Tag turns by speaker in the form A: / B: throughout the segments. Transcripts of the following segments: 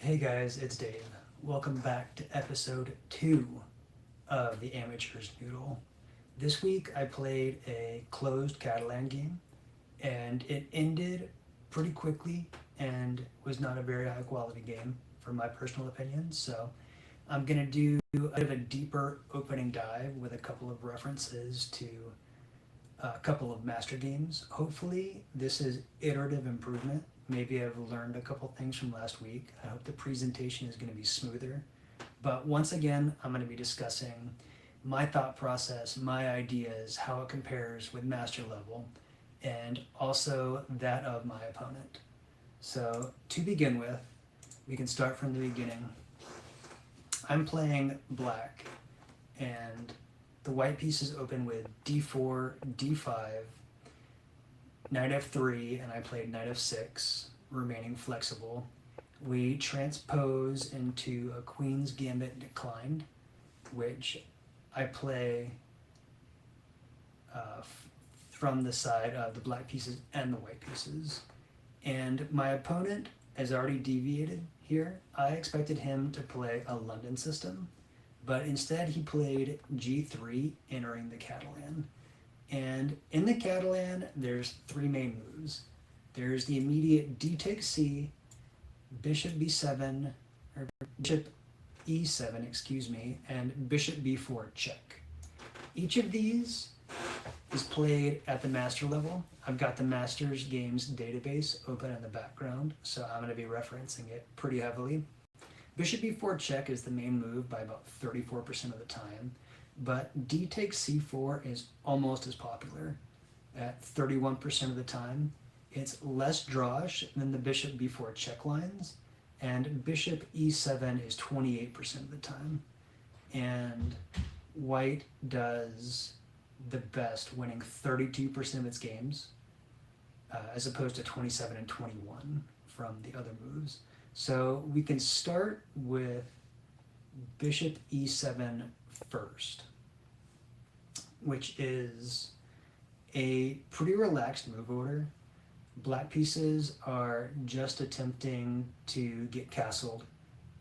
A: Hey guys, it's Dave. Welcome back to episode 2 of the Amateurs Noodle. This week I played a closed Catalan game and it ended pretty quickly and was not a very high quality game for my personal opinion. So I'm going to do a bit of a deeper opening dive with a couple of references to a couple of master games. Hopefully, this is iterative improvement. Maybe I've learned a couple things from last week. I hope the presentation is going to be smoother. But once again, I'm going to be discussing my thought process, my ideas, how it compares with master level, and also that of my opponent. So, to begin with, we can start from the beginning. I'm playing black, and the white pieces open with d4, d5, knight f3, and I played knight f6, remaining flexible. We transpose into a queen's gambit declined, which I play from the side of the black pieces and the white pieces. And my opponent has already deviated here. I expected him to play a London system, but instead he played g3, entering the Catalan. And in the Catalan, there's three main moves. There's the immediate d takes c, bishop b7, or bishop e7, excuse me, and bishop b4 check. Each of these is played at the master level. I've got the Masters Games database open in the background, so I'm going to be referencing it pretty heavily. Bishop b4 check is the main move by about 34% of the time, but d takes c4 is almost as popular at 31% of the time. It's less drawish than the bishop b4 check lines, and bishop e7 is 28% of the time. And white does the best, winning 32% of its games, as opposed to 27 and 21 from the other moves. So we can start with bishop e7 first, which is a pretty relaxed move order. Black pieces are just attempting to get castled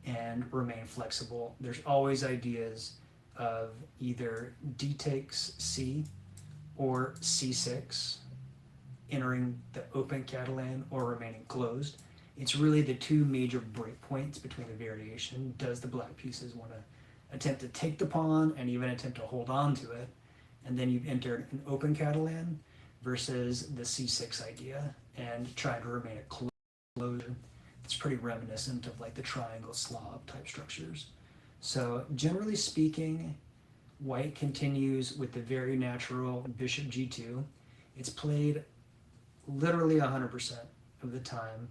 A: and remain flexible. There's always ideas of either d takes c or c6, entering the open Catalan or remaining closed. It's really the two major breakpoints between the variation. Does the black pieces want to attempt to take the pawn and even attempt to hold on to it? And then you've entered an open Catalan versus the c6 idea and trying to remain a closure. It's pretty reminiscent of like the triangle Slav type structures. So generally speaking, white continues with the very natural bishop g2. It's played literally 100% of the time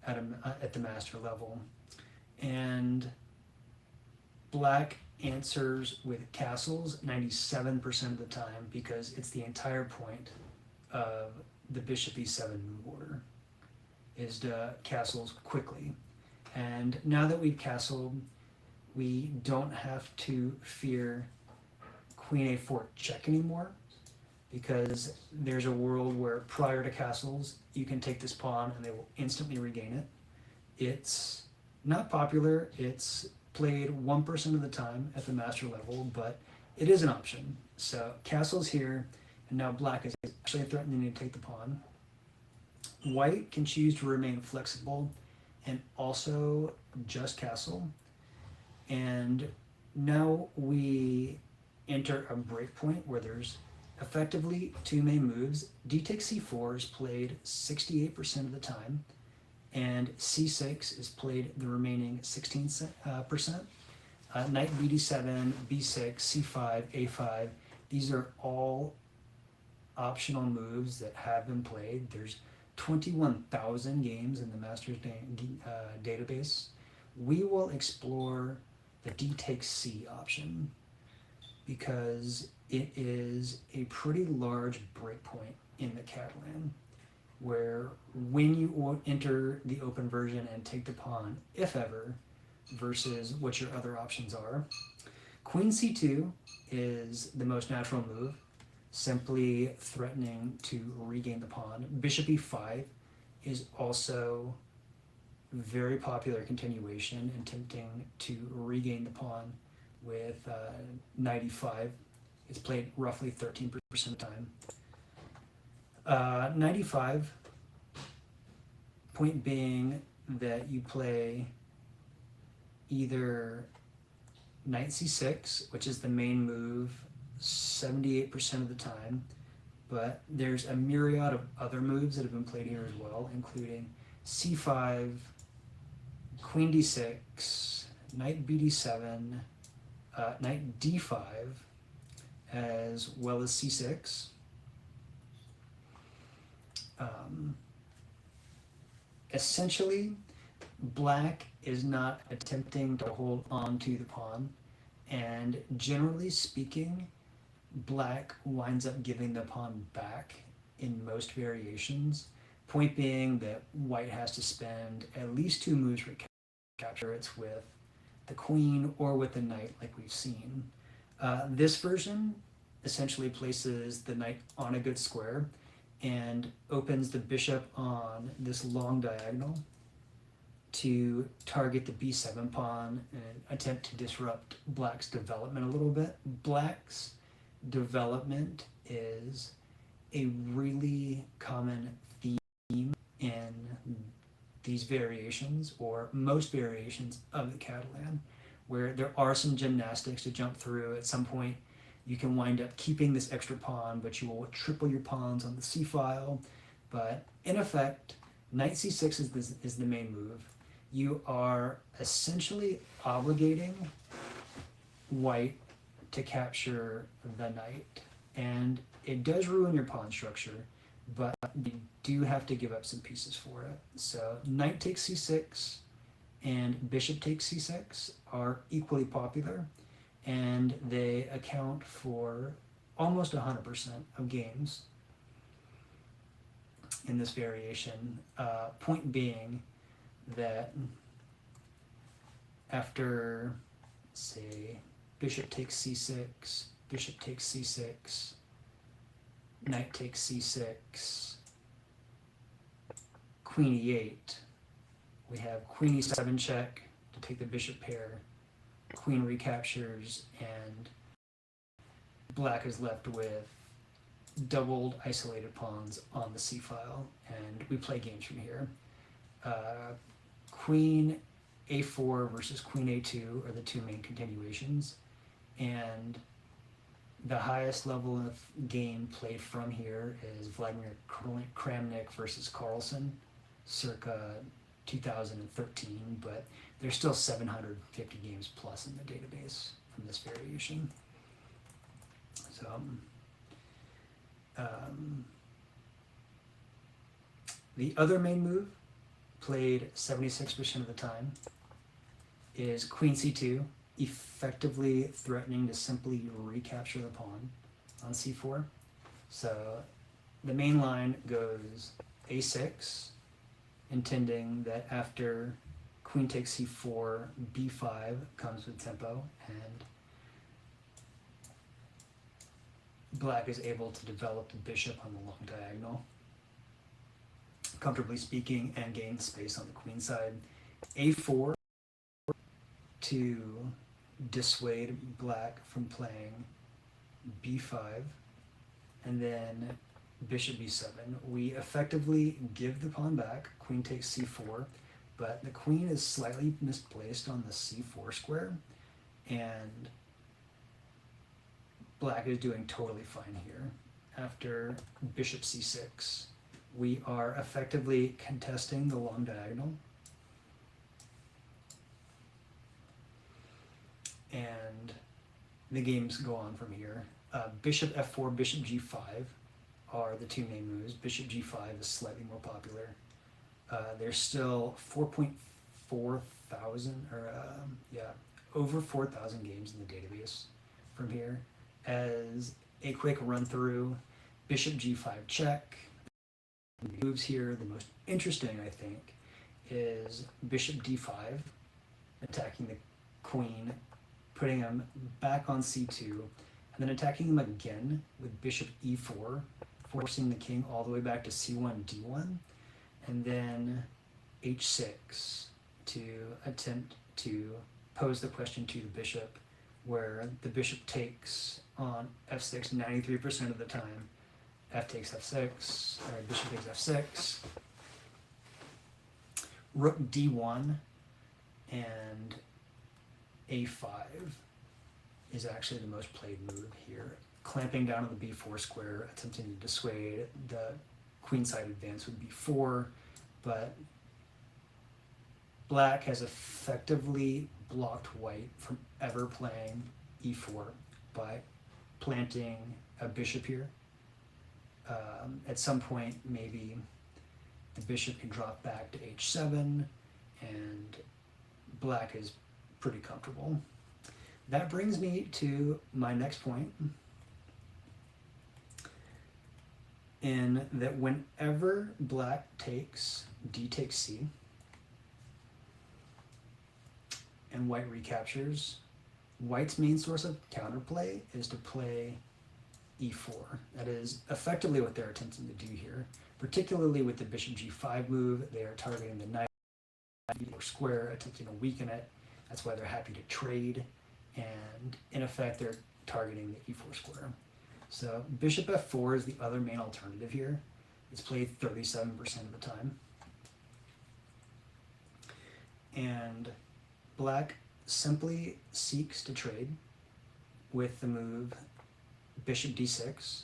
A: at the master level. And black answers with castles 97% of the time because it's the entire point of the bishop e7 move order, is to castles quickly. And now that we've castled, we don't have to fear queen a4 check anymore, because there's a world where prior to castles, you can take this pawn and they will instantly regain it. It's not popular. It's played 1% of the time at the master level, but it is an option. So castle's here, and now black is actually threatening to take the pawn. White can choose to remain flexible and also just castle. And now we enter a breakpoint where there's effectively two main moves. D takes c4 is played 68% of the time, and c6 is played the remaining 16%. Knight bd7, b6, c5, a5. These are all optional moves that have been played. There's 21,000 games in the Masters database. We will explore the d takes c option because it is a pretty large breakpoint in the Catalan, where when you enter the open version and take the pawn, if ever, versus what your other options are. Queen c2 is the most natural move, simply threatening to regain the pawn. Bishop e5 is also very popular continuation, attempting to regain the pawn with knight e5. It's played roughly 13% of the time. Knight e5, point being that you play either knight c6, which is the main move 78% of the time, but there's a myriad of other moves that have been played here as well, including c5, queen d6, knight bd7, knight d5, as well as c6. Essentially, black is not attempting to hold on to the pawn, and generally speaking, black winds up giving the pawn back in most variations. Point being that white has to spend at least 2 moves for capture. It's with the queen or with the knight, like we've seen. This version essentially places the knight on a good square and opens the bishop on this long diagonal to target the b7 pawn and attempt to disrupt black's development a little bit. Black's development is a really common theme in these variations, or most variations of the Catalan, where there are some gymnastics to jump through. At some point, you can wind up keeping this extra pawn, but you will triple your pawns on the c file. But in effect, knight c6 is the main move. You are essentially obligating white to capture the knight, and it does ruin your pawn structure, but you do have to give up some pieces for it. So knight takes c6 and bishop takes c6 are equally popular, and they account for almost 100% of games in this variation. Point being that after, say, bishop takes c6, bishop takes c6, knight takes c6, queen e8, we have queen e7 check to take the bishop pair, queen recaptures, and black is left with doubled isolated pawns on the c file, and we play games from here. Queen a4 versus queen a2 are the 2 main continuations, and the highest level of game played from here is Vladimir Kramnik versus Carlsen, circa 2013, but there's still 750 games plus in the database from this variation. So, the other main move, played 76% of the time, is queen c2, effectively threatening to simply recapture the pawn on c4. So the main line goes a6, intending that after queen takes c4, b5 comes with tempo, and black is able to develop the bishop on the long diagonal, comfortably speaking, and gain space on the queen side. a4 to dissuade black from playing b5, and then bishop b7. We effectively give the pawn back, queen takes c4, but the queen is slightly misplaced on the c4 square, and black is doing totally fine here. After bishop c6, we are effectively contesting the long diagonal, and the games go on from here. Bishop f4, bishop g5 are the 2 main moves. Bishop g5 is slightly more popular. There's still 4.4 thousand, or over 4,000 games in the database from here. As a quick run through, bishop g5 check. The moves here, the most interesting, I think, is bishop d5, attacking the queen, putting him back on c2, and then attacking him again with bishop e4, forcing the king all the way back to c1, d1, and then h6, to attempt to pose the question to the bishop, where the bishop takes on f6 93% of the time. F takes f6, or bishop takes f6, rook d1, and a5 is actually the most played move here. Clamping down on the b4 square, attempting to dissuade the queenside advance with b4, but black has effectively blocked white from ever playing e4 by planting a bishop here. At some point, maybe the bishop can drop back to h7, and black is pretty comfortable. That brings me to my next point, in that whenever black takes d takes c, and white recaptures, white's main source of counterplay is to play e4. That is effectively what they're attempting to do here, particularly with the bishop g5 move. They are targeting the knight e4 square, attempting to weaken it. That's why they're happy to trade, and in effect they're targeting the e4 square. So bishop f4 is the other main alternative here. It's played 37% of the time. And black simply seeks to trade with the move bishop d6,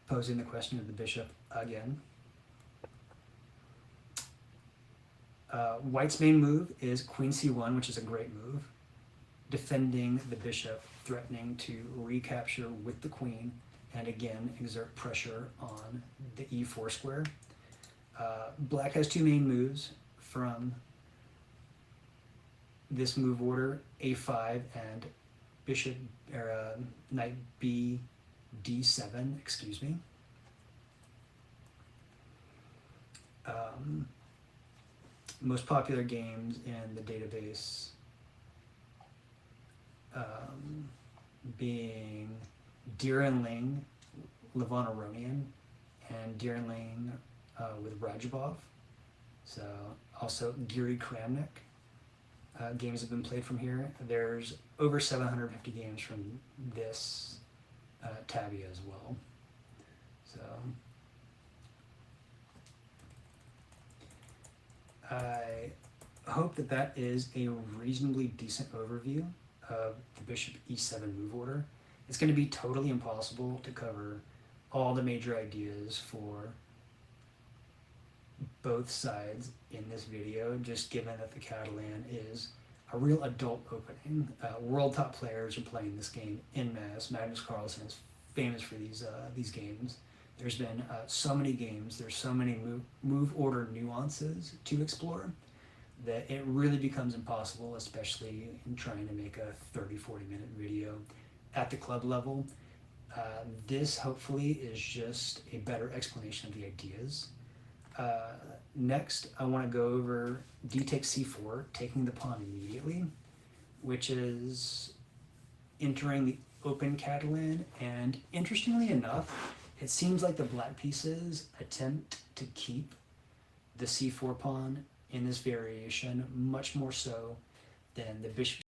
A: posing the question of the bishop again. White's main move is queen c1, which is a great move, defending the bishop, threatening to recapture with the queen, and again exert pressure on the e4 square. Black has two main moves from this move order, a5 and bishop, or knight b d7, excuse me. Most popular games in the database being Deer and Ling, Levon Aronian, and Deer and Ling with Rajabov. So also Giri Kramnik. Games have been played from here. There's over 750 games from this tabby as well. So I hope that that is a reasonably decent overview of the bishop e7 move order. It's going to be totally impossible to cover all the major ideas for both sides in this video, just given that the Catalan is a real adult opening. World top players are playing this game en masse. Magnus Carlsen is famous for these games. There's been so many games, there's so many move order nuances to explore that it really becomes impossible, especially in trying to make a 30-40 minute video at the club level. This hopefully is just a better explanation of the ideas. Next, I want to go over d takes c4, taking the pawn immediately, which is entering the open Catalan, and interestingly enough, it seems like the black pieces attempt to keep the c4 pawn in this variation much more so than the bishop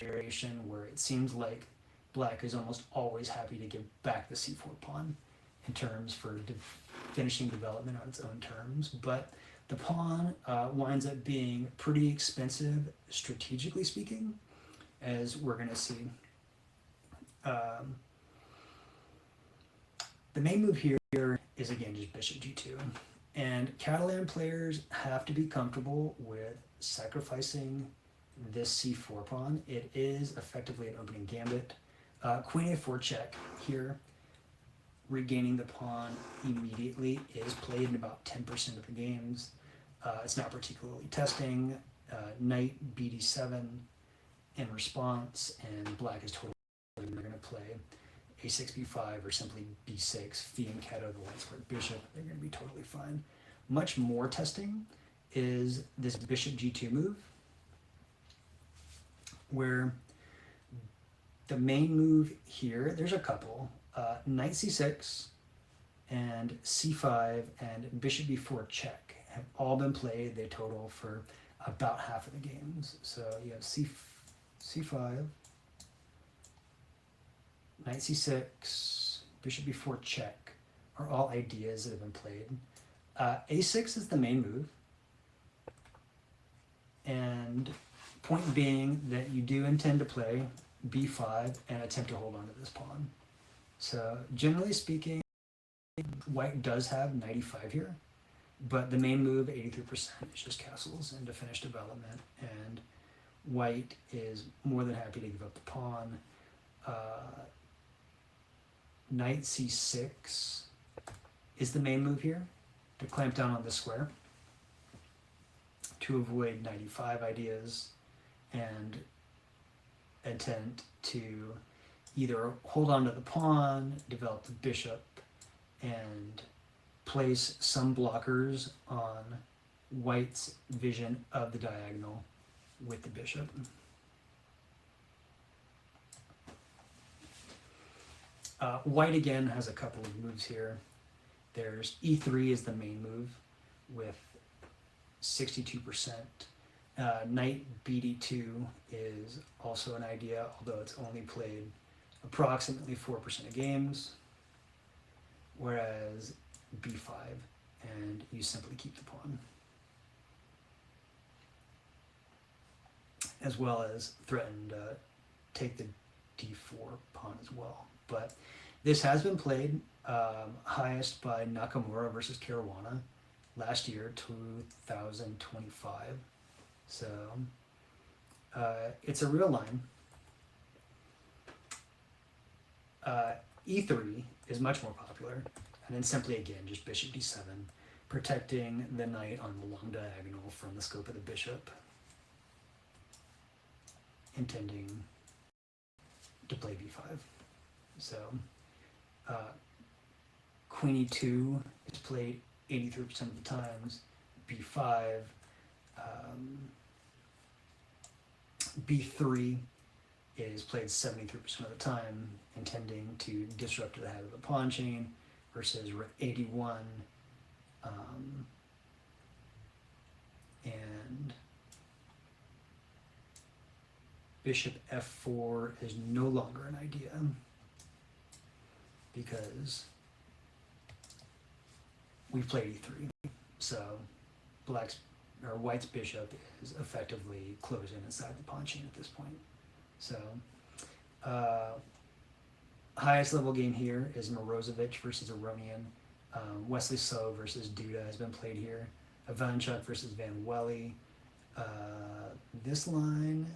A: variation, where it seems like black is almost always happy to give back the c4 pawn in terms for finishing development on its own terms. But the pawn winds up being pretty expensive, strategically speaking, as we're going to see. The main move here is again just bishop g2, and Catalan players have to be comfortable with sacrificing this c4 pawn. It is effectively an opening gambit. Queen a4 check here, regaining the pawn immediately, is played in about 10% of the games. It's not particularly testing. Knight bd7 in response, and black is totally going to play a6 b5 or simply b6, fianchetto the white square bishop. They're going to be totally fine. Much more testing is this bishop g2 move, where the main move here, there's a couple, knight c6 and c5 and bishop b4 check have all been played. They total for about half of the games. So you have c5, knight c6, bishop b4 check are all ideas that have been played. A6 is the main move, and point being that you do intend to play b5 and attempt to hold on to this pawn. So generally speaking, white does have knight e5 here, but the main move, 83%, is just castles into finished development, and white is more than happy to give up the pawn. Knight c6 is the main move here, to clamp down on this square, to avoid knight e5 ideas, and attempt to either hold on to the pawn, develop the bishop, and place some blockers on white's vision of the diagonal with the bishop. White again has a couple of moves here. There's e3 is the main move with 62%. Knight bd2 is also an idea, although it's only played approximately 4% of games, whereas b5, and you simply keep the pawn, as well as threaten to take the d4 pawn as well. But this has been played highest by Nakamura versus Caruana last year, 2025. So it's a real line. E3 is much more popular, and then simply again just bishop d7, protecting the knight on the long diagonal from the scope of the bishop, intending to play b5. So queen e2 is played 83% of the times, b5, b3 is played 73% of the time, intending to disrupt the head of the pawn chain, versus rook 81, and bishop f4 is no longer an idea, because we've played e3, so white's bishop is effectively closing inside the pawn chain at this point. So highest level game here is Morozevich versus Aronian. Wesley So versus Duda has been played here. Ivanchuk versus Van Welly. This line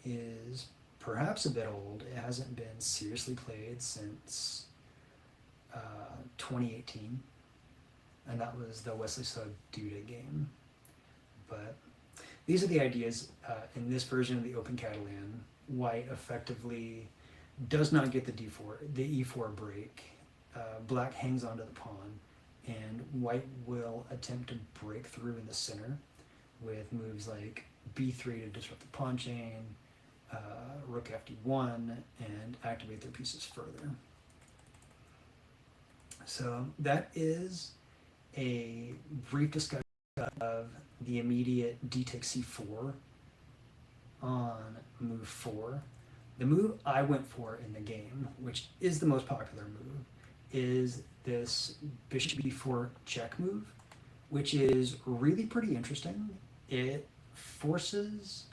A: is perhaps a bit old. It hasn't been seriously played since 2018, and that was the Wesley So Duda game. But these are the ideas in this version of the Open Catalan. White effectively does not get the e4 break. Black hangs onto the pawn, and white will attempt to break through in the center with moves like b3 to disrupt the pawn chain, rook fd1, and activate their pieces further. So that is a brief discussion of the immediate d takes c4 on move 4. The move I went for in the game, which is the most popular move, is this bishop b4 check move, which is really pretty interesting. It forces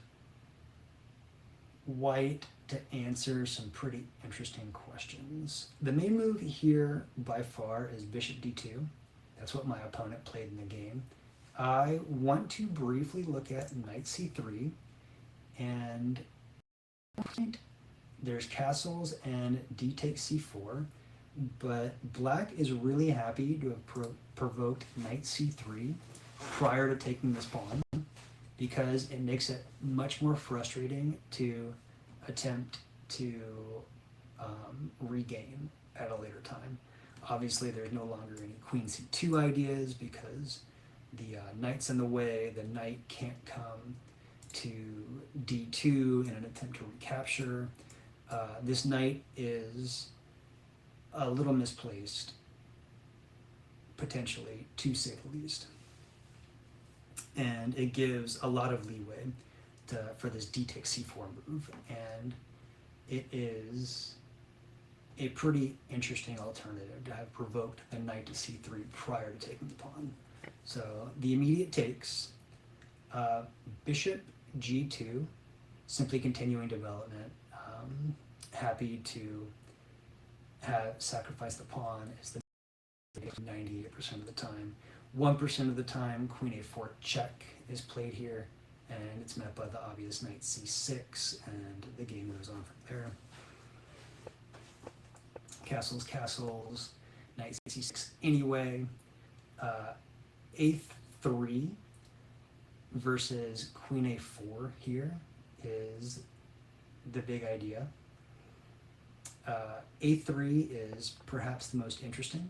A: white to answer some pretty interesting questions. The main move here by far is bishop d2. That's what my opponent played in the game. I want to briefly look at knight c3, and there's castles and d takes c4, but black is really happy to have provoked knight c3 prior to taking this pawn, because it makes it much more frustrating to attempt to regain at a later time. Obviously, there's no longer any queen c2 ideas because the knight's in the way. The knight can't come to d2 in an attempt to recapture. This knight is a little misplaced, potentially, to say the least. and it gives a lot of leeway for this d takes c4 move, and it is a pretty interesting alternative to have provoked the knight to c3 prior to taking the pawn. So the immediate takes, bishop g2, simply continuing development. Happy to have sacrificed the pawn is the 98% of the time. 1% of the time, queen a4 check is played here, and it's met by the obvious knight c6, and the game goes on from there. Castles, castles, knight c6 anyway. A3 versus queen a4 here is the big idea. A3 is perhaps the most interesting.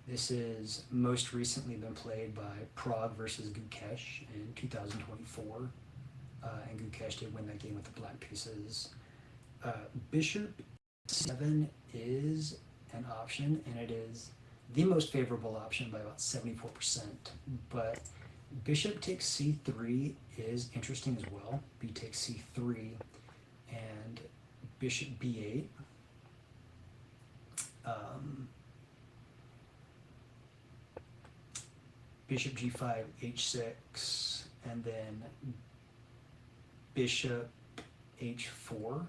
A: This has most recently been played by Prague versus Gukesh in 2024, and Gukesh did win that game with the black pieces. Bishop 7 is an option, and it is the most favorable option by about 74%, but bishop takes c3 is interesting as well. B takes c3 and bishop b8. Bishop g5, h6, and then bishop h4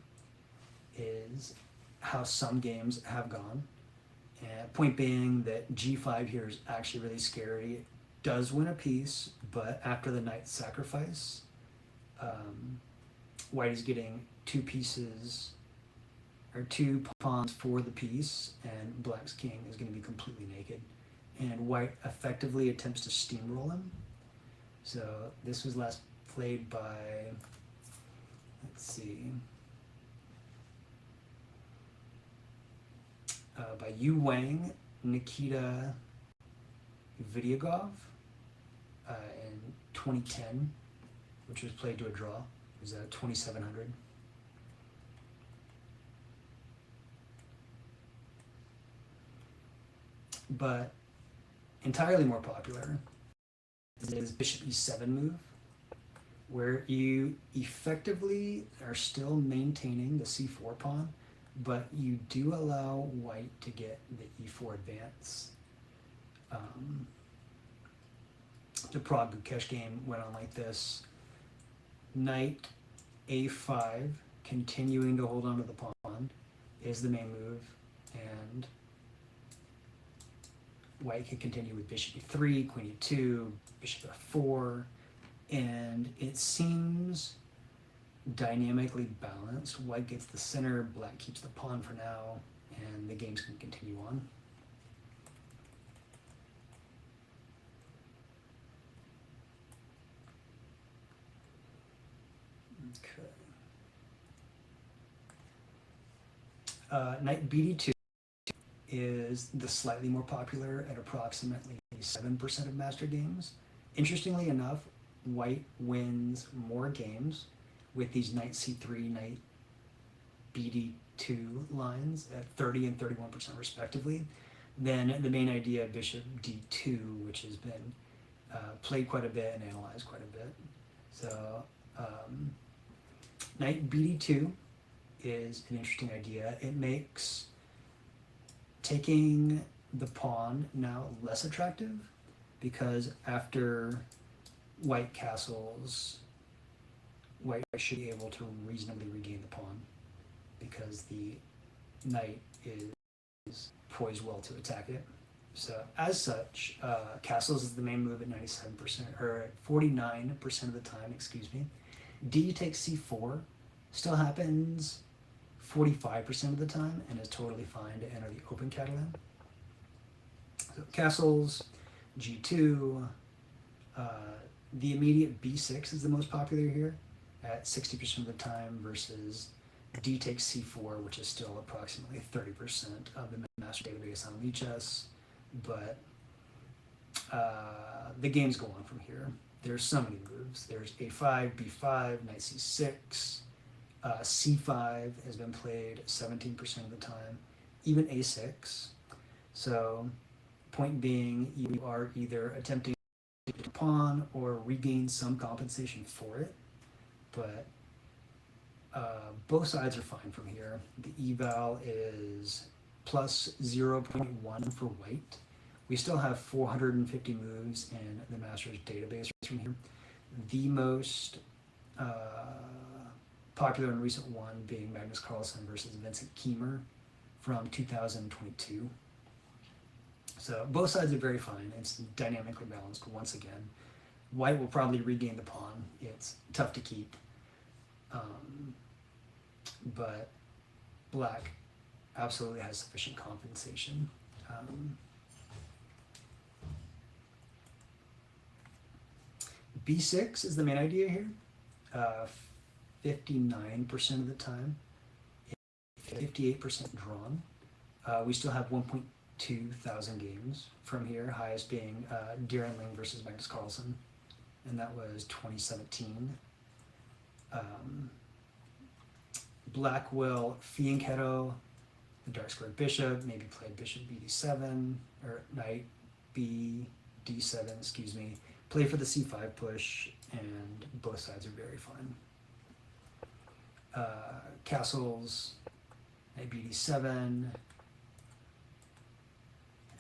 A: is how some games have gone. And point being that g5 here is actually really scary. It does win a piece, but after the knight sacrifice, white is getting two pieces, or two pawns for the piece, and black's king is going to be completely naked. And white effectively attempts to steamroll him. So this was last played by, let's see, by Yu Wang, Nikita Vidyagov in 2010, which was played to a draw. It was 2,700. But entirely more popular is bishop e7 move, where you effectively are still maintaining the c4 pawn, but you do allow white to get the e4 advance. The Prague Gukesh game went on like this: knight a5, continuing to hold on to the pawn, is the main move, and white can continue with bishop e3, queen e2, bishop f4, and it seems dynamically balanced. White gets the center, black keeps the pawn for now, and the game's can continue on. Okay. Knight bd2 is the slightly more popular at approximately 7% of master games. Interestingly enough, white wins more games with these knight c3, knight bd2 lines at 30 and 31% respectively than the main idea bishop d2, which has been played quite a bit and analyzed quite a bit. So knight bd2 is an interesting idea. It makes taking the pawn now less attractive, because after white castles, white should be able to reasonably regain the pawn, because the knight is poised well to attack it. So as such, castles is the main move at 97%, or at 49% of the time, excuse me. D takes c4 still happens 45% of the time and is totally fine to enter the open Catalan. So castles, g2, the immediate b6 is the most popular here at 60% of the time versus d takes c4, which is still approximately 30% of the master database on Lichess, but the games go on from here. There's so many moves. There's a5, b5, knight c6, c5 has been played 17% of the time, even a6. So point being, you are either attempting pawn or regain some compensation for it, but both sides are fine from here. The eval is plus 0.1 for white. We still have 450 moves in the Masters database from here. The most popular and recent one being Magnus Carlsen versus Vincent Kiemer from 2022. So both sides are very fine. It's dynamically balanced once again. White will probably regain the pawn. It's tough to keep. But black absolutely has sufficient compensation. B6 is the main idea here. 59% of the time, 58% drawn. We still have 1.2 thousand games from here, highest being Dierenling versus Magnus Carlsen, and that was 2017. Black will Fianchetto the dark squared bishop, maybe play bishop bd7, or knight bd7, excuse me, play for the c5 push, and both sides are very fine. Castles, knight bd7,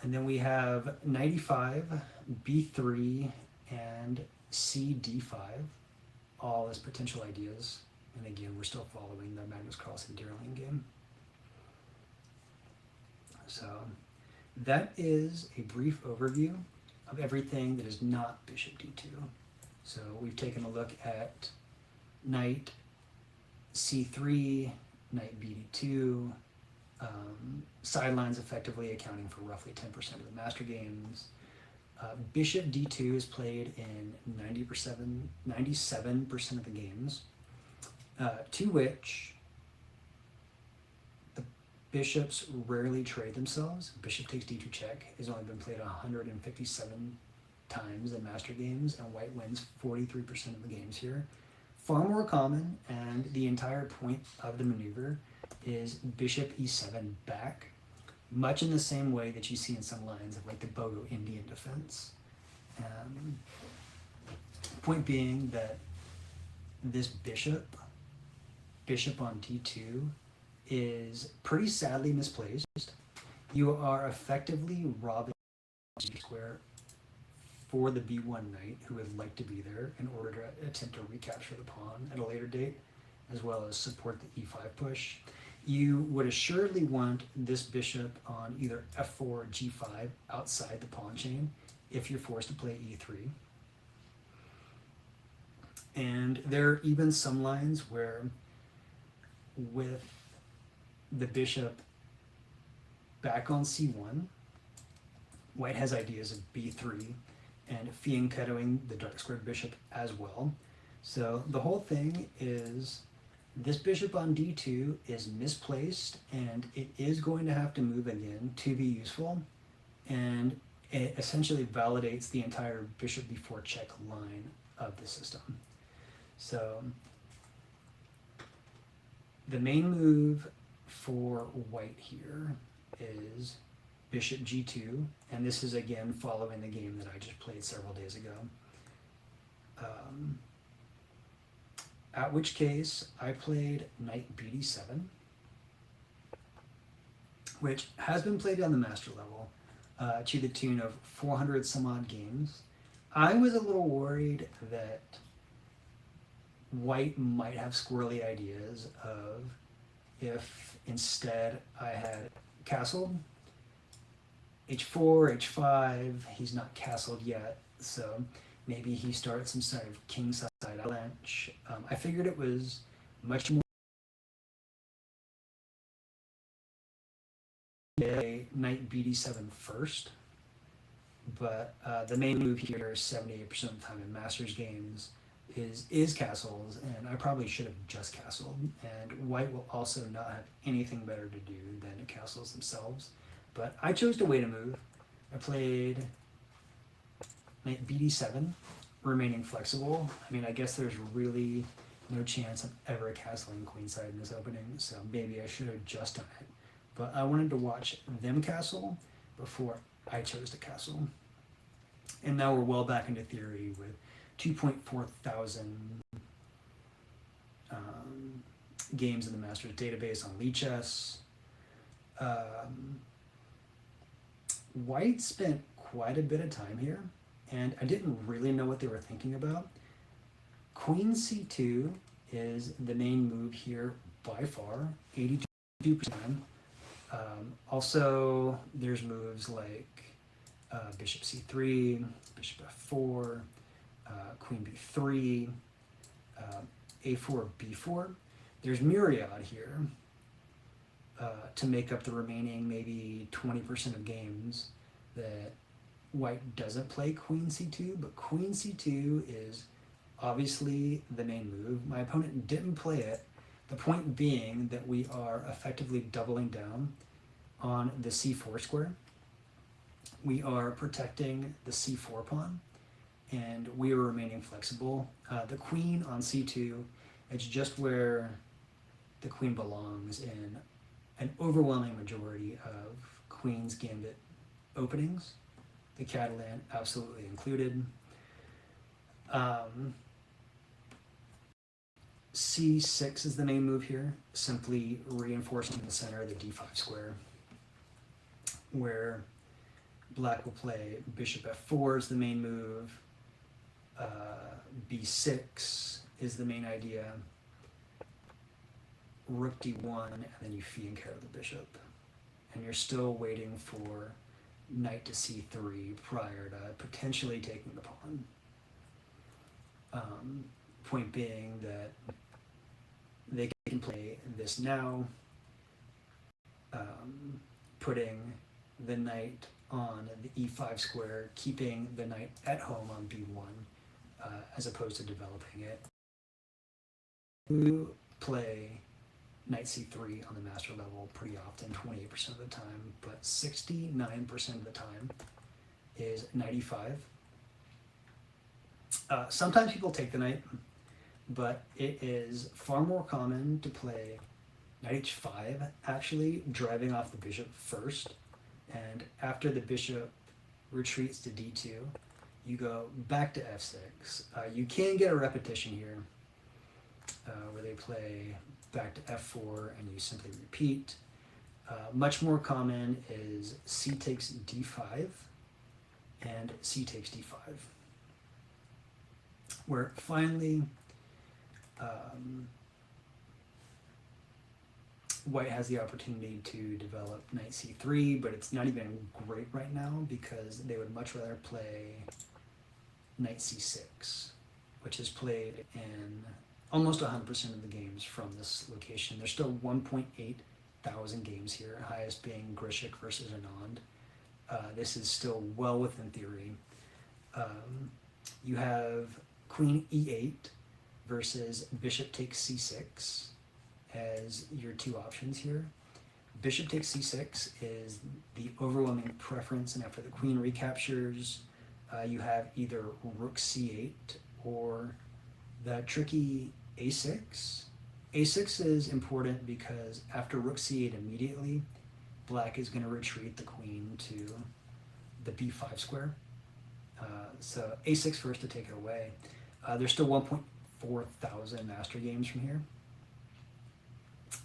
A: and then we have knight e5, b3, and cd5, all as potential ideas. And again, we're still following the Magnus Carlsen Dierenling game. So that is a brief overview of everything that is not bishop d2. So we've taken a look at knight c3, knight bd2, sidelines effectively accounting for roughly 10% of the master games. Bishop d2 is played in 97% of the games, to which the bishops rarely trade themselves. Bishop takes d2 check has only been played 157 times in master games, and white wins 43% of the games here. Far more common, and the entire point of the maneuver is bishop e7 back, much in the same way that you see in some lines of like the Bogo Indian defense. Point being that this bishop on d2 is pretty sadly misplaced. You are effectively robbing d square for the b1 knight who would like to be there in order to attempt to recapture the pawn at a later date, as well as support the e5 push. You would assuredly want this bishop on either f4 or g5 outside the pawn chain if you're forced to play e3. And there are even some lines where with the bishop back on c1, white has ideas of b3 and fianchettoing the dark squared bishop as well. So the whole thing is this bishop on d2 is misplaced, and it is going to have to move again to be useful, and it essentially validates the entire bishop before check line of the system. So the main move for white here is bishop g2, and this is again following the game that I just played several days ago. At which case I played knight bd7, which has been played on the master level to the tune of 400 some odd games. I was a little worried that white might have squirrely ideas of if instead I had castled h4, h5, he's not castled yet, so maybe he starts some sort of kingside avalanche. I figured it was much more knight bd7 first, but the main move here, 78% of the time in Masters games, is castles, and I probably should have just castled, and white will also not have anything better to do than to castles themselves. But I chose to wait a move. I played knight bd7, remaining flexible. I mean, I guess there's really no chance of ever castling queenside in this opening, so maybe I should have just done it. But I wanted to watch them castle before I chose to castle. And now we're well back into theory with 2.4 thousand games in the Masters database on Lichess. White spent quite a bit of time here, and I didn't really know what they were thinking about. Queen c2 is the main move here by far, 82%. Also, there's moves like bishop c3, bishop f4, queen b3, a4, b4. There's myriad here to make up the remaining maybe 20% of games that white doesn't play queen c2, but queen c2 is obviously the main move. My opponent didn't play it, the point being that we are effectively doubling down on the c4 square. We are protecting the c4 pawn, and we are remaining flexible. The queen on c2, it's just where the queen belongs in an overwhelming majority of Queen's Gambit openings, the Catalan absolutely included. C6 is the main move here, simply reinforcing the center of the d5 square, where black will play bishop f4 is the main move, b6 is the main idea, rook d1, and then you fee and carry the bishop. And you're still waiting for knight to c3 prior to potentially taking the pawn. Point being that they can play this now, putting the knight on the e5 square, keeping the knight at home on b1, as opposed to developing it. We play knight c3 on the master level pretty often, 28% of the time, but 69% of the time is knight e5. Sometimes people take the knight, but it is far more common to play knight h5, actually driving off the bishop first, and after the bishop retreats to d2, you go back to f6. You can get a repetition here, where they play back to f4 and you simply repeat. Much more common is c takes d5 and c takes d5, where finally white has the opportunity to develop knight c3, but it's not even great right now because they would much rather play knight c6, which is played in almost 100% of the games from this location. There's still 1.8 thousand games here, highest being Grishik versus Anand. This is still well within theory. You have queen e8 versus bishop takes c6 as your two options here. Bishop takes c6 is the overwhelming preference, and after the queen recaptures, you have either rook c8 or the tricky a6. A6 is important because after rook c8 immediately, black is going to retreat the queen to the b5 square. So a6 first to take it away. There's still 1.4 thousand master games from here.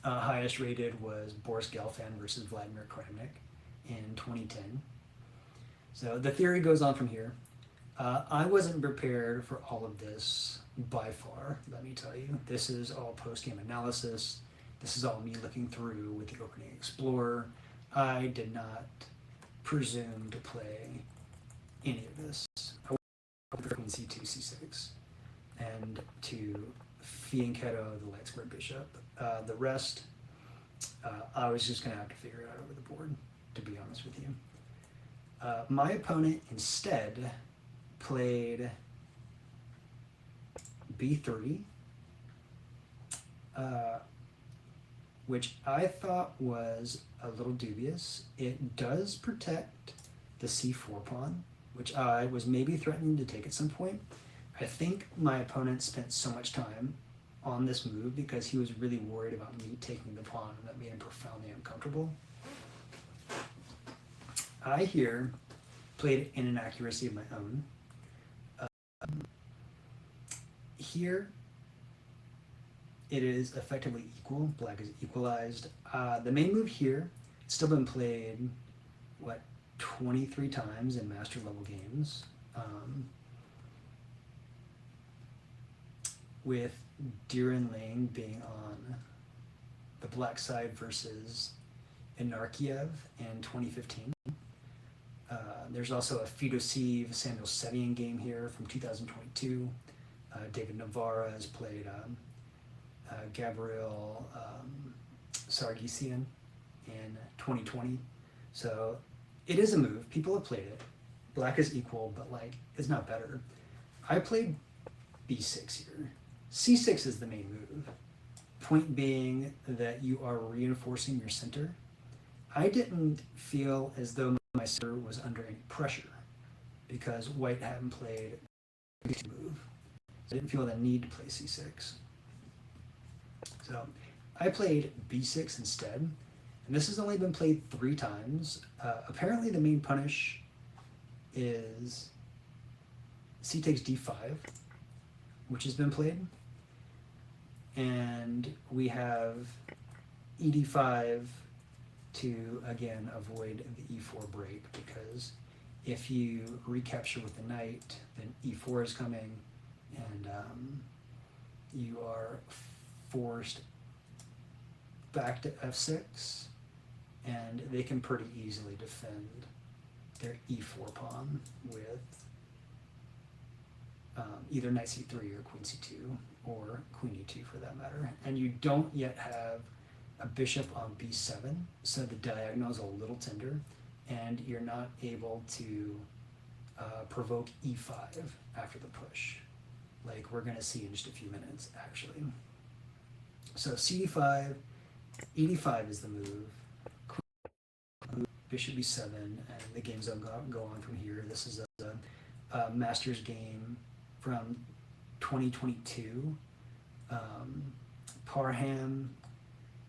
A: Highest rated was Boris Gelfand versus Vladimir Kramnik in 2010. So the theory goes on from here. I wasn't prepared for all of this by far, let me tell you. This is all post-game analysis. This is all me looking through with the Opening Explorer. I did not presume to play any of this. I went for queen c2, c6, and to fianchetto the light square bishop. The rest, I was just going to have to figure it out over the board, to be honest with you. My opponent instead played b3, which I thought was a little dubious. It does protect the c4 pawn, which I was maybe threatening to take at some point. I think my opponent spent so much time on this move because he was really worried about me taking the pawn, and that made him profoundly uncomfortable. I here played an inaccuracy of my own. Here, it is effectively equal. Black is equalized. The main move here, it's still been played, 23 times in master level games. With Diren Lane being on the black side versus Inarkiev in 2015. There's also a Fedosiv Samuel Sevian game here from 2022. David Navarra has played Gabriel Sargsyan in 2020. So it is a move. People have played it. Black is equal, but it's not better. I played b6 here. c6 is the main move. Point being that you are reinforcing your center. I didn't feel as though my center was under any pressure because white hadn't played a move. I didn't feel the need to play c6. So I played b6 instead, and this has only been played 3 times. Apparently the main punish is c takes d5, which has been played, and we have ed5 to again avoid the e4 break, because if you recapture with the knight, then e4 is coming, and you are forced back to f6, and they can pretty easily defend their e4 pawn with either knight c3 or queen c2 or queen e2 for that matter. And you don't yet have a bishop on b7, so the diagonal is a little tender, and you're not able to provoke e5 after the push, like we're going to see in just a few minutes actually. So cd5, ed5 is the move, bishop b7, and the games don't go on from here. This is a Masters game from 2022. Parham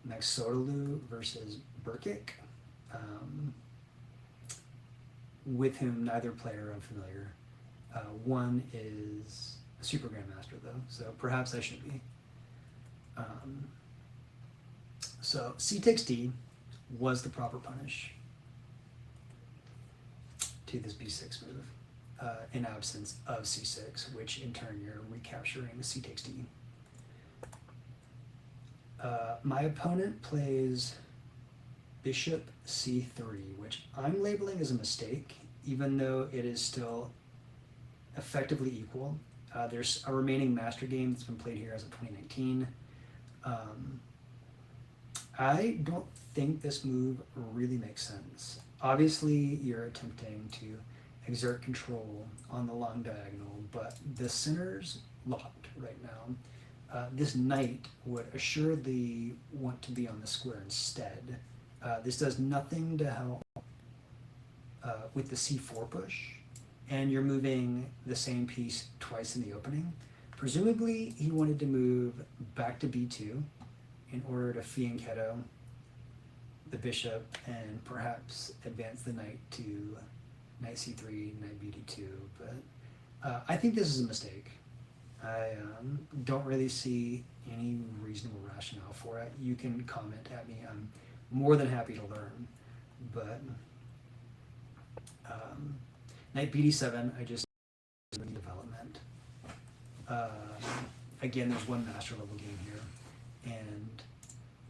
A: Magsotoglu versus Burkic, with whom neither player I'm familiar. One is a super grandmaster though, so perhaps I should be. So c takes d was the proper punish to this b6 move, in absence of c6, which in turn you're recapturing c takes d. My opponent plays bishop c3, which I'm labeling as a mistake, even though it is still effectively equal. There's a remaining master game that's been played here as of 2019. I don't think this move really makes sense. Obviously, you're attempting to exert control on the long diagonal, but the center's locked right now. This knight would assuredly want to be on the square instead. This does nothing to help with the c4 push, and you're moving the same piece twice in the opening. Presumably, he wanted to move back to b2 in order to fianchetto the bishop and perhaps advance the knight to knight c3, knight bd2, but I think this is a mistake. I don't really see any reasonable rationale for it. You can comment at me. I'm more than happy to learn. But knight bd7, I just development. Again, there's one master level game here, and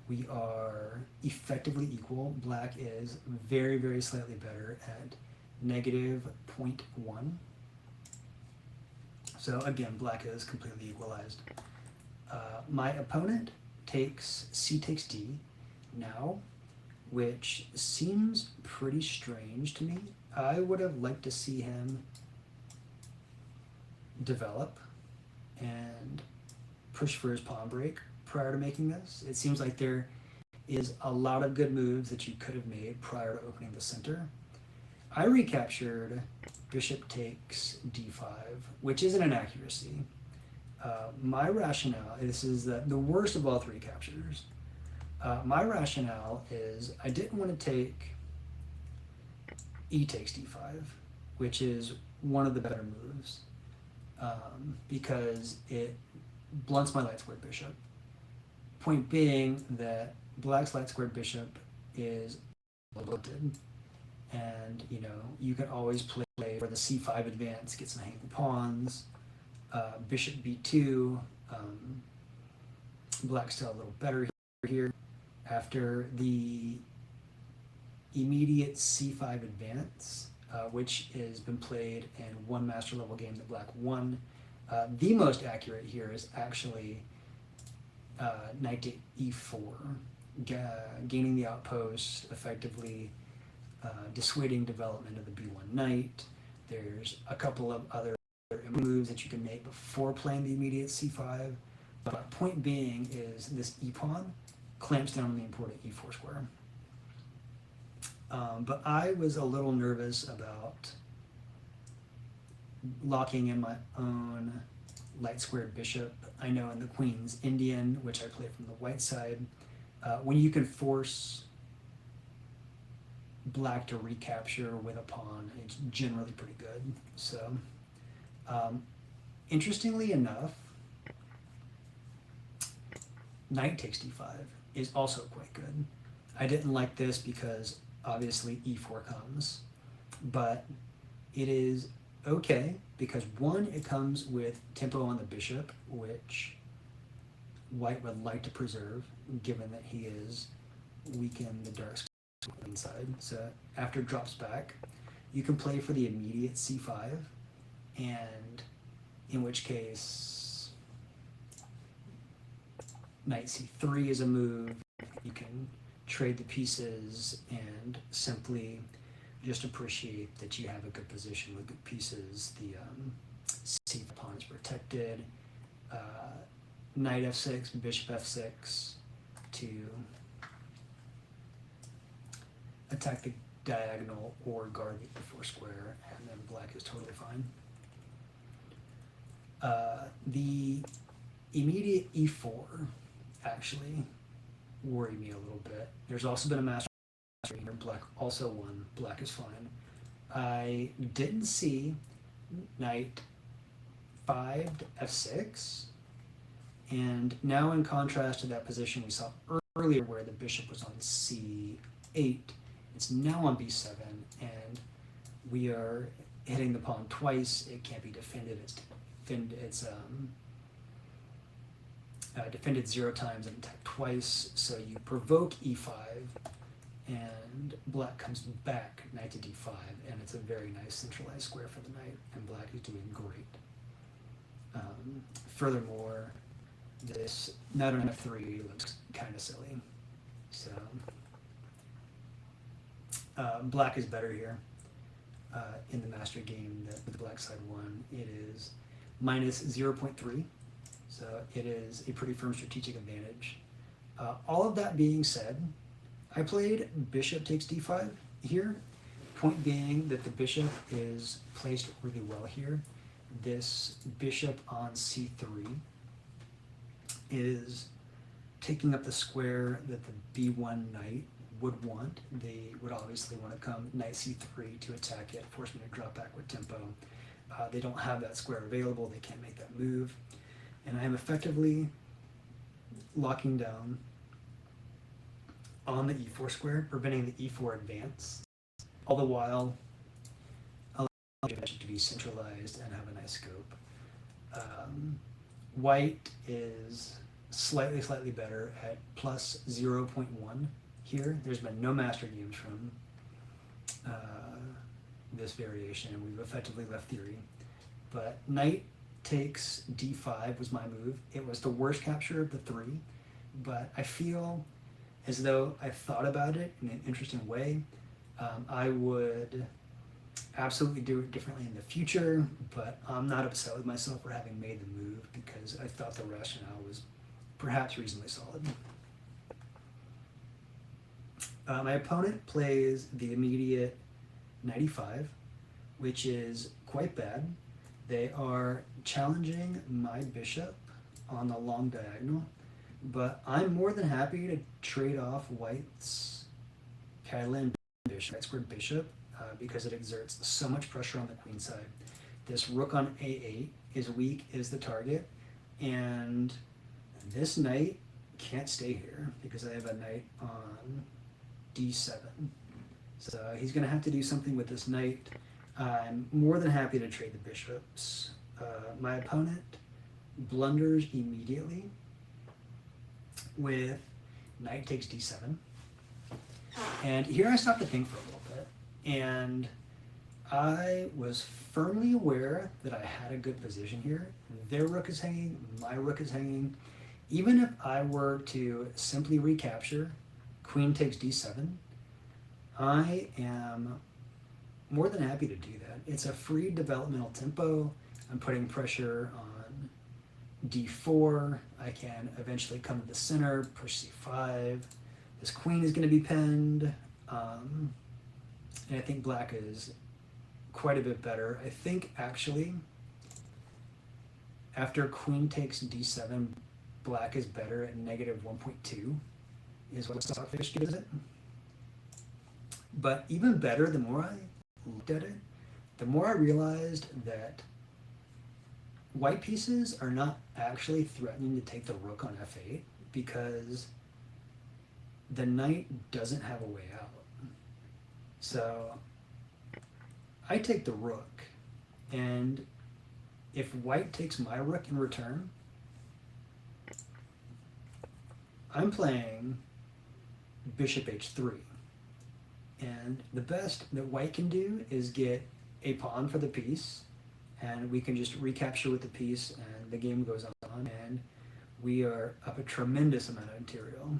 A: we are effectively equal. Black is very, very slightly better at -0.1. So again, black is completely equalized. My opponent takes c takes d now, which seems pretty strange to me. I would have liked to see him develop and push for his pawn break prior to making this. It seems like there is a lot of good moves that you could have made prior to opening the center. I recaptured bishop takes d5, which is an inaccuracy. My rationale, this is the worst of all 3 captures. My rationale is I didn't want to take e takes d5, which is one of the better moves because it blunts my light squared bishop. Point being that black's light squared bishop is blunted, and you can always play for the c5 advance, get some hanging pawns, bishop b2. Black's still a little better here. After the immediate c5 advance, which has been played in one master level game that black won, the most accurate here is actually knight to e4, gaining the outpost, effectively dissuading development of the b1 knight. There's a couple of other moves that you can make before playing the immediate c5, but point being is this e-pawn clamps down on the important e4 square. But I was a little nervous about locking in my own light squared bishop. I know in the Queen's Indian, which I play from the white side, when you can force black to recapture with a pawn, it's generally pretty good. So, interestingly enough, knight takes d5 is also quite good. I didn't like this because obviously e4 comes, but it is okay because one, it comes with tempo on the bishop, which white would like to preserve given that he is weak in the dark side. So after it drops back, you can play for the immediate c5, and in which case knight c3 is a move. You can trade the pieces and simply just appreciate that you have a good position with good pieces. The c pawn is protected. Knight f6, bishop f6 to attack the diagonal or guard the e4 square, and then black is totally fine. The immediate e4 actually worried me a little bit. There's also been a master here. Black also won. Black is fine. I didn't see knight 5 to f6, and now in contrast to that position we saw earlier where the bishop was on c8, it's now on b7, and we are hitting the pawn twice. It can't be defended. It's defended 0 times and attacked twice, so you provoke e5, and black comes back knight to d5, and it's a very nice centralized square for the knight, and black is doing great. Furthermore, this knight on f3 looks kind of silly, so black is better here. In the master game that the black side won, it is minus 0.3. So it is a pretty firm strategic advantage. All of that being said, I played bishop takes d5 here. Point being that the bishop is placed really well here. This bishop on c3 is taking up the square that the b1 knight would want. They would obviously want to come knight c3 to attack it, force me to drop back with tempo. They don't have that square available. They can't make that move. And I am effectively locking down on the e4 square, preventing the e4 advance, all the while allowing the bishop to be centralized and have a nice scope. White is slightly better at plus 0.1 here. There's been no master games from this variation, and we've effectively left theory. But knight takes d5 was my move. It was the worst capture of the three, but I feel as though I thought about it in an interesting way. I would absolutely do it differently in the future, but I'm not upset with myself for having made the move because I thought the rationale was perhaps reasonably solid. My opponent plays the immediate knight e5, which is quite bad. They are challenging my bishop on the long diagonal, but I'm more than happy to trade off white's Catalan bishop, right squared bishop, because it exerts so much pressure on the queen side. This rook on a8 is weak, is the target, and this knight can't stay here because I have a knight on d7. So he's going to have to do something with this knight. I'm more than happy to trade the bishops. My opponent blunders immediately with knight takes d7. And here I stopped to think for a little bit. And I was firmly aware that I had a good position here. Their rook is hanging, my rook is hanging. Even if I were to simply recapture, queen takes d7, I am more than happy to do that. It's a free developmental tempo. I'm putting pressure on d4. I can eventually come to the center, push c5. This queen is going to be pinned. And I think black is quite a bit better. I think actually after queen takes d7, black is better at negative 1.2 is what Stockfish gives it. But even better, the more I looked at it, the more I realized that white pieces are not actually threatening to take the rook on f8 because the knight doesn't have a way out. So I take the rook, and if white takes my rook in return, I'm playing bishop h3. And the best that white can do is get a pawn for the piece, and we can just recapture with the piece, and the game goes on, and we are up a tremendous amount of material,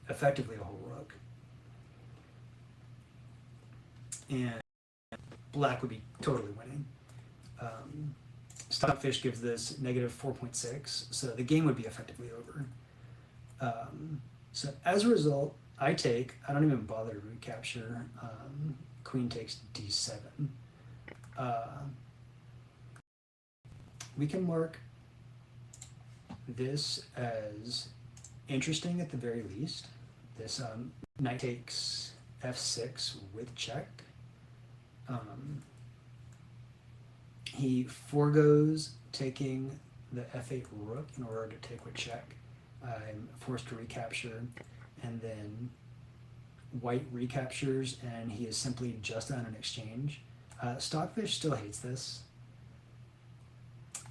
A: effectively a whole rook. And black would be totally winning. Stockfish gives this negative 4.6, so the game would be effectively over. So as a result, I don't even bother to recapture. Queen takes d7. We can mark this as interesting at the very least. This knight takes f6 with check. He foregoes taking the f8 rook in order to take with check. I'm forced to recapture, and then white recaptures, and he is simply just on an exchange. Stockfish still hates this.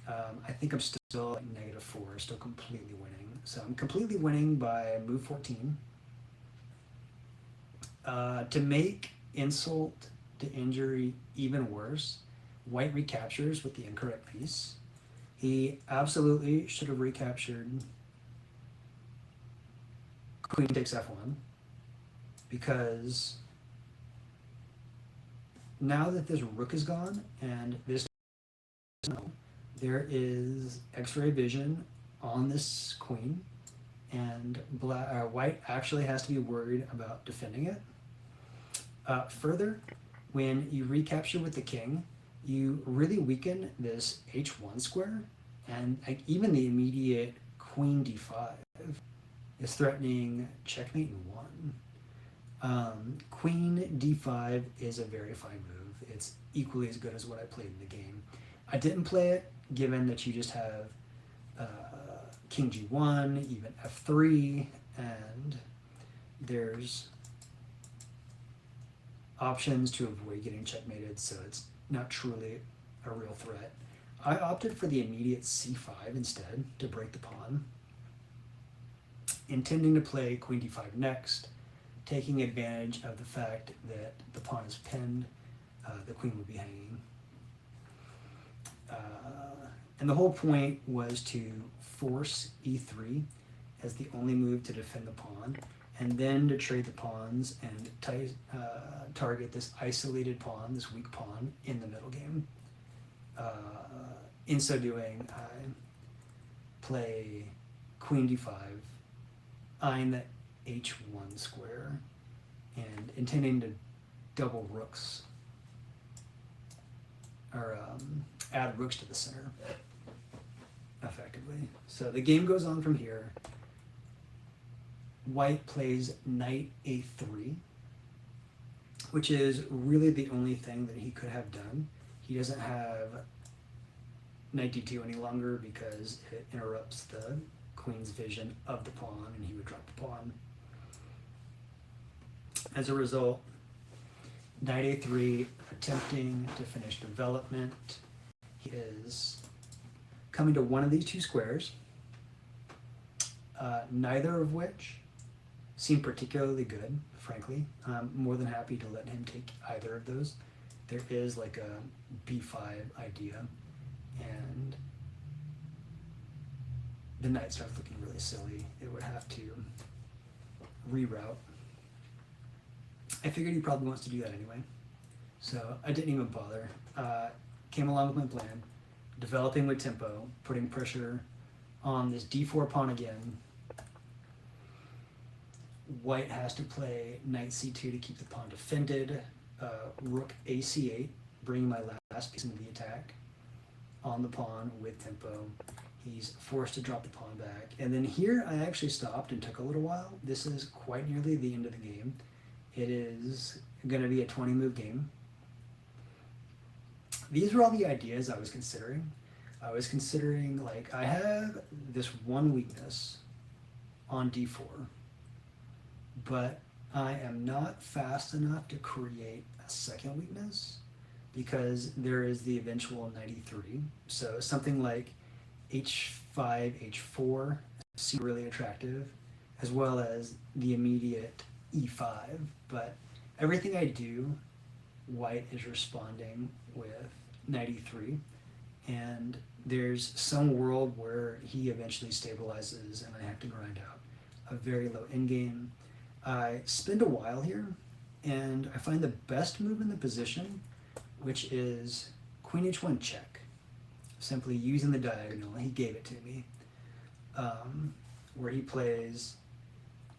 A: I think I'm still at negative 4, still completely winning. So I'm completely winning by move 14. To make insult to injury even worse, white recaptures with the incorrect piece. He absolutely should have recaptured queen takes f1, because now that this rook is gone and this, there is x-ray vision on this queen, and white actually has to be worried about defending it. Further, when you recapture with the king, you really weaken this h1 square, and even the immediate queen d5 is threatening checkmate in 1. Queen d5 is a very fine move. It's equally as good as what I played in the game. I didn't play it given that you just have king g1, even f3, and there's options to avoid getting checkmated, so it's not truly a real threat. I opted for the immediate c5 instead to break the pawn, intending to play queen d5 next, taking advantage of the fact that the pawn is pinned, the queen would be hanging. And the whole point was to force e3 as the only move to defend the pawn, and then to trade the pawns and target this isolated pawn, this weak pawn, in the middle game. In so doing, I play queen d5, eyeing the h1 square, and intending to double rooks, or add rooks to the center, effectively. So the game goes on from here. White plays knight a3. which is really the only thing that he could have done. He doesn't have knight d2 any longer because it interrupts the queen's vision of the pawn, and he would drop the pawn. As a result, knight a3, attempting to finish development. He is coming to one of these two squares, neither of which seem particularly good, frankly. I'm more than happy to let him take either of those. There is like a b5 idea, and the knight starts looking really silly. It would have to reroute. I figured he probably wants to do that anyway, so I didn't even bother. Came along with my plan, developing with tempo, putting pressure on this d4 pawn again. White has to play knight c2 to keep the pawn defended. Rook a c8, bringing my last piece into the attack on the pawn with tempo. He's forced to drop the pawn back. And then here I actually stopped and took a little while. This is quite nearly the end of the game. It is going to be a 20-move game. These were all the ideas I was considering. I was considering, like, I have this one weakness on d4, but I am not fast enough to create a second weakness because there is the eventual knight e3. So something like h5, h4 seems really attractive, as well as the immediate e5. But everything I do, white is responding with knight e3, and there's some world where he eventually stabilizes and I have to grind out a very low endgame. I spend a while here, and I find the best move in the position, which is queen h1 check. Simply using the diagonal, he gave it to me, where he plays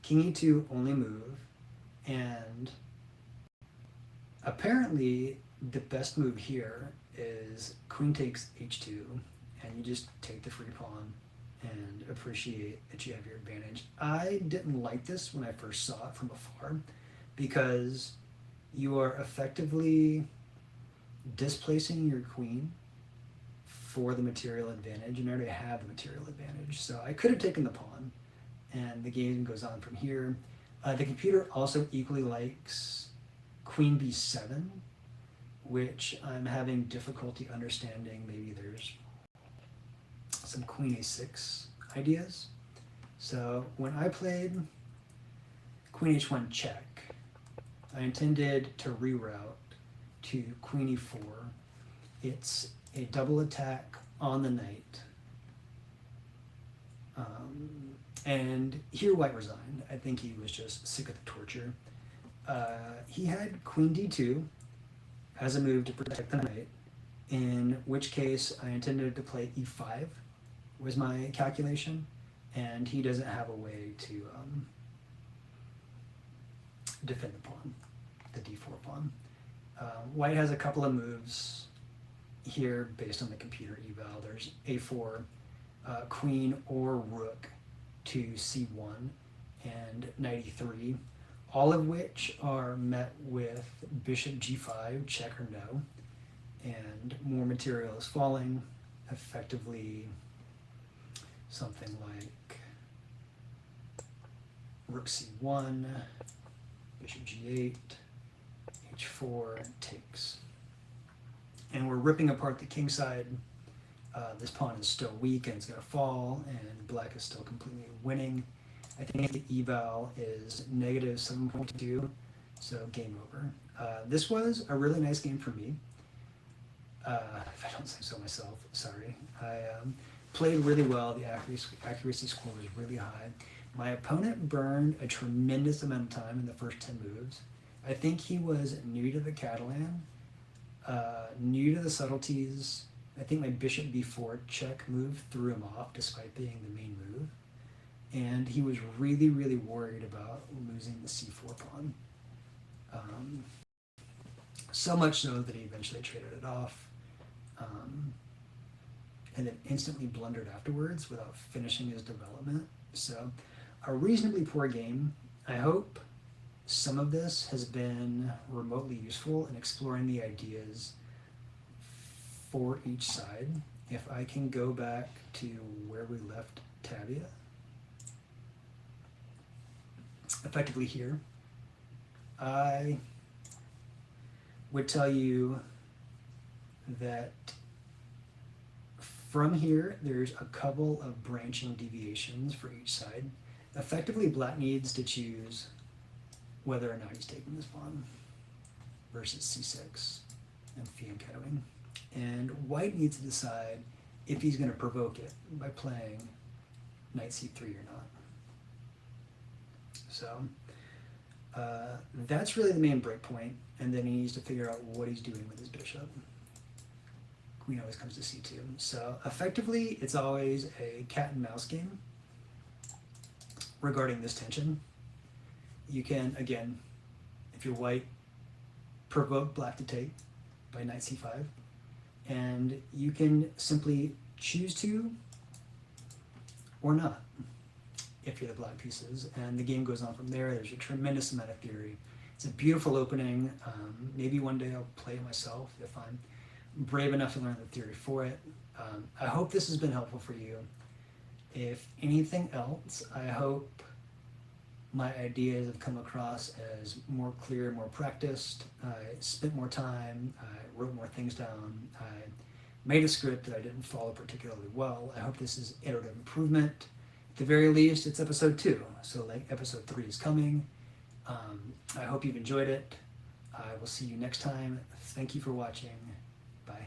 A: king e2 only move, and apparently the best move here is queen takes h2, and you just take the free pawn and appreciate that you have your advantage. I didn't like this when I first saw it from afar because you are effectively displacing your queen for the material advantage, and I already have the material advantage. So I could have taken the pawn, and the game goes on from here. The computer also equally likes queen b7, which I'm having difficulty understanding. Maybe there's some queen a6 ideas. So when I played queen h1 check, I intended to reroute to queen e4. It's a double attack on the knight. And here white resigned. I think he was just sick of the torture. He had queen d2 as a move to protect the knight, in which case I intended to play e5 was my calculation, and he doesn't have a way to defend the pawn, the d4 pawn. White has a couple of moves here based on the computer eval. There's a4, queen or rook to c1, and knight e3, all of which are met with bishop g5, check or no, and more material is falling, effectively something like rook c1, bishop g8, h4 takes. And we're ripping apart the king side. This pawn is still weak and it's going to fall, and black is still completely winning. I think the eval is negative 7.2, so game over. This was a really nice game for me. If I don't say so myself, sorry. I played really well. The accuracy score was really high. My opponent burned a tremendous amount of time in the first 10 moves. I think he was new to the Catalan, new to the subtleties. I think my bishop b4 check move threw him off despite being the main move. And he was really, really worried about losing the c4 pawn. So much so that he eventually traded it off, and then instantly blundered afterwards without finishing his development. So a reasonably poor game. I hope some of this has been remotely useful in exploring the ideas for each side. If I can go back to where we left Tabia, effectively here, I would tell you that from here, there's a couple of branching deviations for each side. Effectively, black needs to choose whether or not he's taking this pawn versus c6 and fianchettoing. And white needs to decide if he's going to provoke it by playing knight c3 or not. So that's really the main break point, and then he needs to figure out what he's doing with his bishop. Queen always comes to c2. So effectively, it's always a cat and mouse game regarding this tension. You can, again, if you're white, provoke black to take by knight c5, and you can simply choose to or not if you're the black pieces, and the game goes on from there. There's a tremendous amount of theory. It's a beautiful opening. Maybe one day I'll play it myself if I'm brave enough to learn the theory for it. I hope this has been helpful for you. If anything else, I hope my ideas have come across as more clear, more practiced. I spent more time, I wrote more things down, I made a script that I didn't follow particularly well. I hope this is iterative improvement. At the very least, it's episode 2, so like episode 3 is coming. I hope you've enjoyed it. I will see you next time. Thank you for watching. Bye.